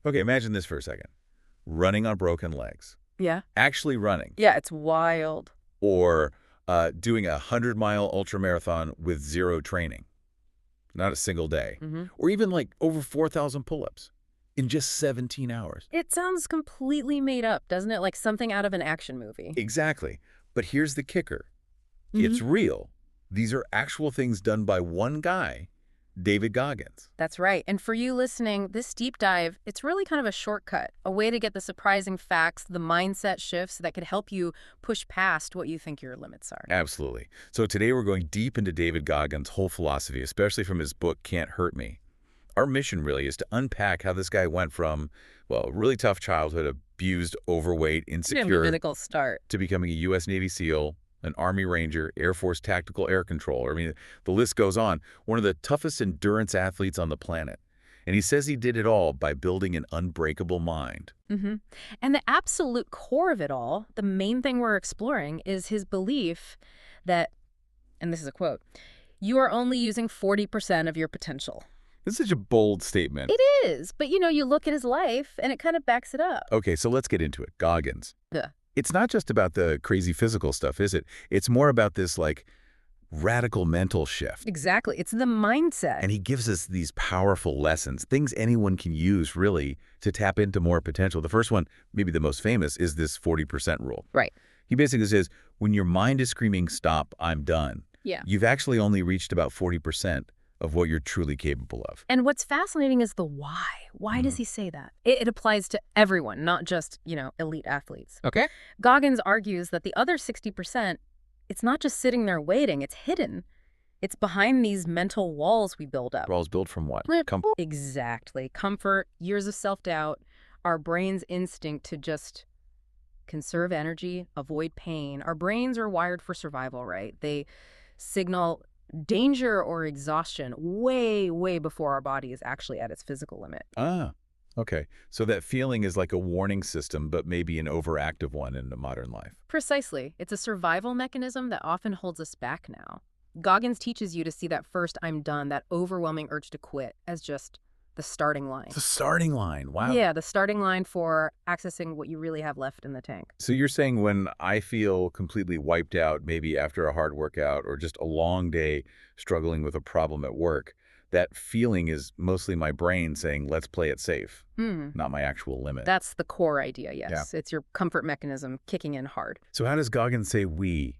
Okay, imagine this for a second. Running on broken legs. Yeah. Actually running. Yeah, it's wild. Or doing a 100-mile ultramarathon with zero training. Not a single day. Mm-hmm. Or even like over 4,000 pull-ups in just 17 hours. It sounds completely made up, doesn't it? Like something out of an action movie. Exactly. But here's the kicker. Mm-hmm. It's real. These are actual things done by one guy, David Goggins. That's right. And for you listening, this deep dive, it's really kind of a shortcut, a way to get the surprising facts, the mindset shifts that could help you push past what you think your limits are. Absolutely. So today we're going deep into David Goggins' whole philosophy, especially from his book, Can't Hurt Me. Our mission really is to unpack how this guy went from, well, a really tough childhood, abused, overweight, insecure, Clinical start. to becoming a U.S. Navy SEAL, an Army Ranger, Air Force Tactical Air Controller. I mean, the list goes on. One of the toughest endurance athletes on the planet. And he says he did it all by building an unbreakable mind. Mm-hmm. And the absolute core of it all, the main thing we're exploring, is his belief that, and this is a quote, you are only using 40% of your potential. This is such a bold statement. It is, but you look at his life and it kind of backs it up. Okay, so let's get into it. Goggins. Yeah. It's not just about the crazy physical stuff, is it? It's more about this, like, radical mental shift. Exactly. It's the mindset. And he gives us these powerful lessons, things anyone can use, really, to tap into more potential. The first one, maybe the most famous, is this 40% rule. Right. He basically says, when your mind is screaming, stop, I'm done, Yeah. you've actually only reached about 40% of what you're truly capable of. And what's fascinating is the why. Why does he say that? It applies to everyone, not just, elite athletes. Okay. Goggins argues that the other 60%, it's not just sitting there waiting, it's hidden. It's behind these mental walls we build up. Walls built from what? Comfort. Exactly. Comfort, years of self-doubt, our brain's instinct to just conserve energy, avoid pain. Our brains are wired for survival, right? They signal danger or exhaustion way, way before our body is actually at its physical limit. Ah, okay. So that feeling is like a warning system, but maybe an overactive one in the modern life. Precisely. It's a survival mechanism that often holds us back now. Goggins teaches you to see that first I'm done, that overwhelming urge to quit, as just the starting line. The starting line. Wow. Yeah, the starting line for accessing what you really have left in the tank. So you're saying when I feel completely wiped out, maybe after a hard workout or just a long day struggling with a problem at work, that feeling is mostly my brain saying, let's play it safe, not my actual limit. That's the core idea, yes. It's your comfort mechanism kicking in hard. So how does Goggins say we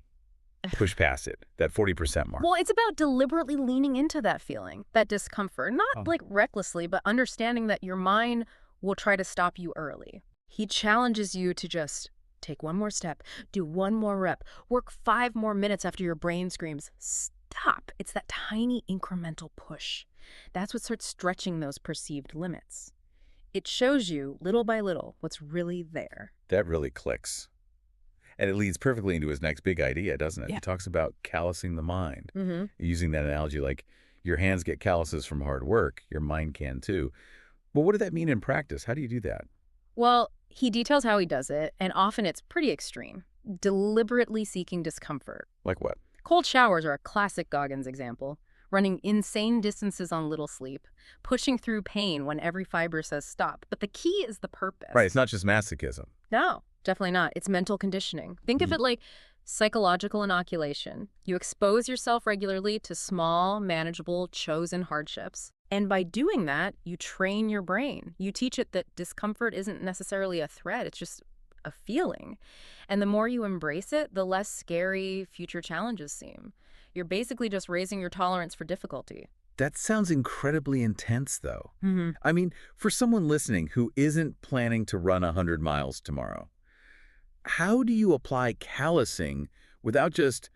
push past it, that 40% mark? Well, it's about deliberately leaning into that feeling, that discomfort, not like recklessly, but understanding that your mind will try to stop you early. He challenges you to just take one more step, do one more rep, work 5 more minutes after your brain screams, stop. It's that tiny incremental push. That's what starts stretching those perceived limits. It shows you, little by little, what's really there. That really clicks. And it leads perfectly into his next big idea, doesn't it? Yeah. He talks about callousing the mind. Mm-hmm. Using that analogy, like your hands get calluses from hard work, your mind can too. Well, what does that mean in practice? How do you do that? Well, he details how he does it, and often it's pretty extreme, deliberately seeking discomfort. Like what? Cold showers are a classic Goggins example. Running insane distances on little sleep, pushing through pain when every fiber says stop. But the key is the purpose. Right, it's not just masochism. No, definitely not. It's mental conditioning. Think of it like psychological inoculation. You expose yourself regularly to small, manageable, chosen hardships. And by doing that, you train your brain. You teach it that discomfort isn't necessarily a threat. It's just a feeling. And the more you embrace it, the less scary future challenges seem. You're basically just raising your tolerance for difficulty. That sounds incredibly intense, though. Mm-hmm. I mean, for someone listening who isn't planning to run 100 miles tomorrow, how do you apply callousing without just,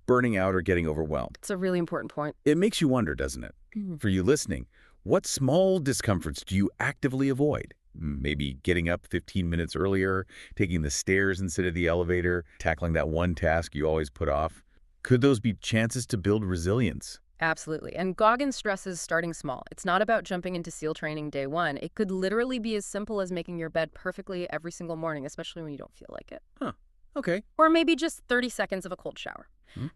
burning out or getting overwhelmed? It's a really important point. It makes you wonder, doesn't it? Mm-hmm. For you listening, what small discomforts do you actively avoid? Maybe getting up 15 minutes earlier, taking the stairs instead of the elevator, tackling that one task you always put off. Could those be chances to build resilience? Absolutely. And Goggins stresses starting small. It's not about jumping into SEAL training day one. It could literally be as simple as making your bed perfectly every single morning, especially when you don't feel like it. Huh. Okay. Or maybe just 30 seconds of a cold shower.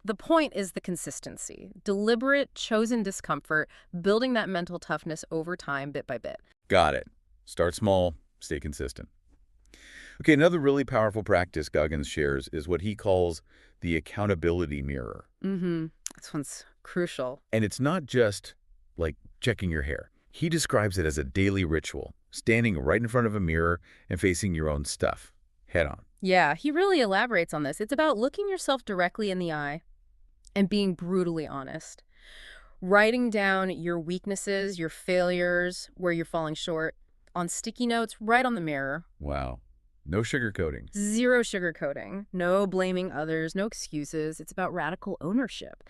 The point is the consistency. Deliberate, chosen discomfort, building that mental toughness over time, bit by bit. Got it. Start small, stay consistent. Okay, another really powerful practice Goggins shares is what he calls the accountability mirror. Mm-hmm. This one's crucial. And it's not just like checking your hair. He describes it as a daily ritual, standing right in front of a mirror and facing your own stuff head on. Yeah, he really elaborates on this. It's about looking yourself directly in the eye and being brutally honest. Writing down your weaknesses, your failures, where you're falling short, on sticky notes right on the mirror. Wow. No sugarcoating. Zero sugarcoating, no blaming others, no excuses. It's about radical ownership.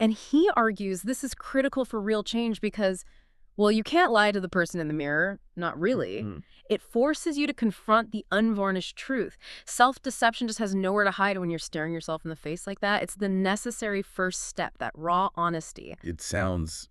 And he argues this is critical for real change because, well, you can't lie to the person in the mirror. Not really. It forces you to confront the unvarnished truth. Self-deception just has nowhere to hide when you're staring yourself in the face like that. It's the necessary first step, that raw honesty. It sounds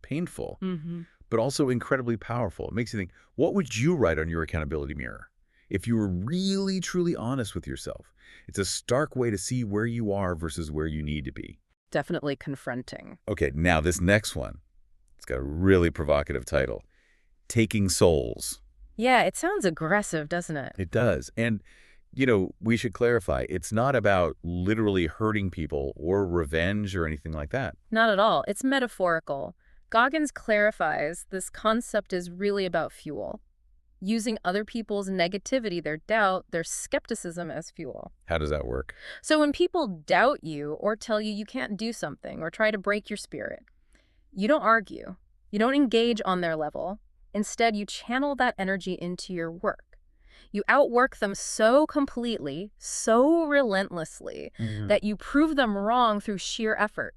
painful, Mm-hmm. but also incredibly powerful. It makes you think, what would you write on your accountability mirror if you were really, truly honest with yourself? It's a stark way to see where you are versus where you need to be. Definitely confronting. Okay, now this next one, it's got a really provocative title, Taking Souls. Yeah, it sounds aggressive, doesn't it? It does. And, you know, we should clarify, it's not about literally hurting people or revenge or anything like that. Not at all. It's metaphorical. Goggins clarifies this concept is really about fuel. Using other people's negativity, their doubt, their skepticism as fuel. How does that work? So when people doubt you or tell you you can't do something or try to break your spirit, you don't argue. You don't engage on their level. Instead, you channel that energy into your work. You outwork them so completely, so relentlessly, that you prove them wrong through sheer effort.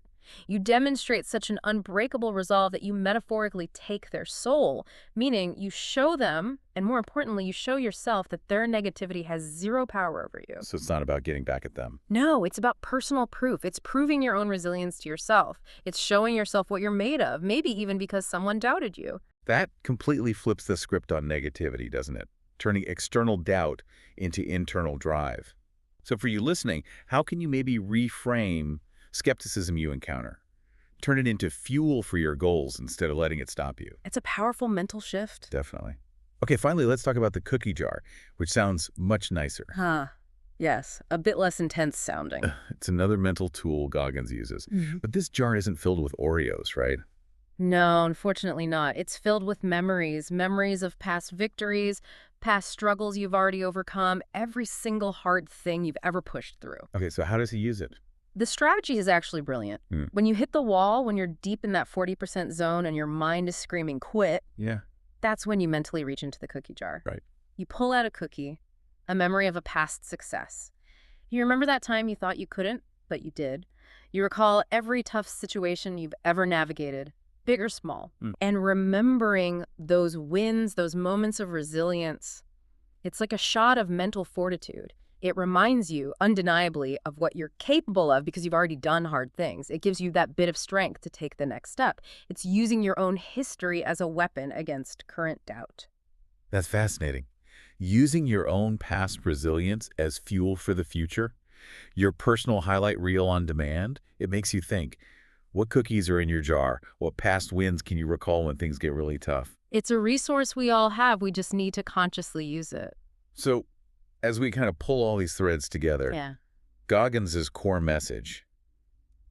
You demonstrate such an unbreakable resolve that you metaphorically take their soul, meaning you show them, and more importantly, you show yourself that their negativity has zero power over you. So it's not about getting back at them. No, it's about personal proof. It's proving your own resilience to yourself. It's showing yourself what you're made of, maybe even because someone doubted you. That completely flips the script on negativity, doesn't it? Turning external doubt into internal drive. So for you listening, how can you maybe reframe skepticism you encounter? Turn it into fuel for your goals instead of letting it stop you. It's a powerful mental shift. Definitely. Okay, finally, let's talk about the cookie jar, which sounds much nicer. Huh. Yes, a bit less intense sounding. It's another mental tool Goggins uses. But this jar isn't filled with Oreos, right? No, unfortunately not. It's filled with memories, memories of past victories, past struggles you've already overcome, every single hard thing you've ever pushed through. Okay, so how does he use it? The strategy is actually brilliant. When you hit the wall, when you're deep in that 40% zone and your mind is screaming quit, Yeah. that's when you mentally reach into the cookie jar. Right. You pull out a cookie, a memory of a past success. You remember that time you thought you couldn't, but you did. You recall every tough situation you've ever navigated, big or small. And remembering those wins, those moments of resilience, it's like a shot of mental fortitude. It reminds you, undeniably, of what you're capable of because you've already done hard things. It gives you that bit of strength to take the next step. It's using your own history as a weapon against current doubt. That's fascinating. Using your own past resilience as fuel for the future, your personal highlight reel on demand, it makes you think, what cookies are in your jar? What past wins can you recall when things get really tough? It's a resource we all have. We just need to consciously use it. So, as we kind of pull all these threads together, Goggins' core message,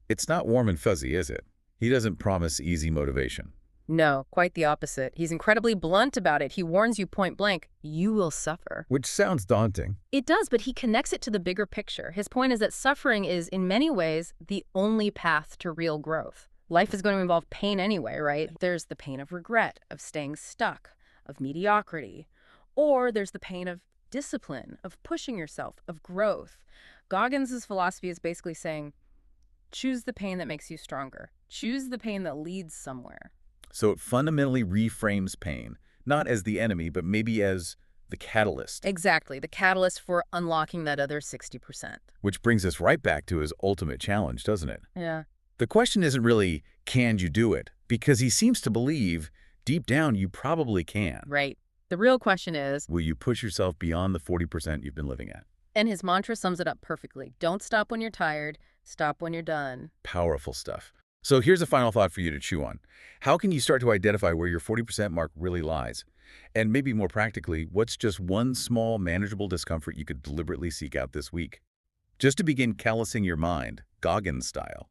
it's not warm and fuzzy, is it? He doesn't promise easy motivation. No, quite the opposite. He's incredibly blunt about it. He warns you point blank, you will suffer. Which sounds daunting. It does, but he connects it to the bigger picture. His point is that suffering is, in many ways, the only path to real growth. Life is going to involve pain anyway, right? There's the pain of regret, of staying stuck, of mediocrity. Or there's the pain of discipline, of pushing yourself, of growth. Goggins' philosophy is basically saying, choose the pain that makes you stronger. Choose the pain that leads somewhere. So it fundamentally reframes pain, not as the enemy, but maybe as the catalyst. Exactly, the catalyst for unlocking that other 60%. Which brings us right back to his ultimate challenge, doesn't it? Yeah. The question isn't really, can you do it? Because he seems to believe, deep down, you probably can. Right. The real question is, will you push yourself beyond the 40% you've been living at? And his mantra sums it up perfectly. Don't stop when you're tired. Stop when you're done. Powerful stuff. So here's a final thought for you to chew on. How can you start to identify where your 40% mark really lies? And maybe more practically, what's just one small, manageable discomfort you could deliberately seek out this week? Just to begin callousing your mind, Goggins style.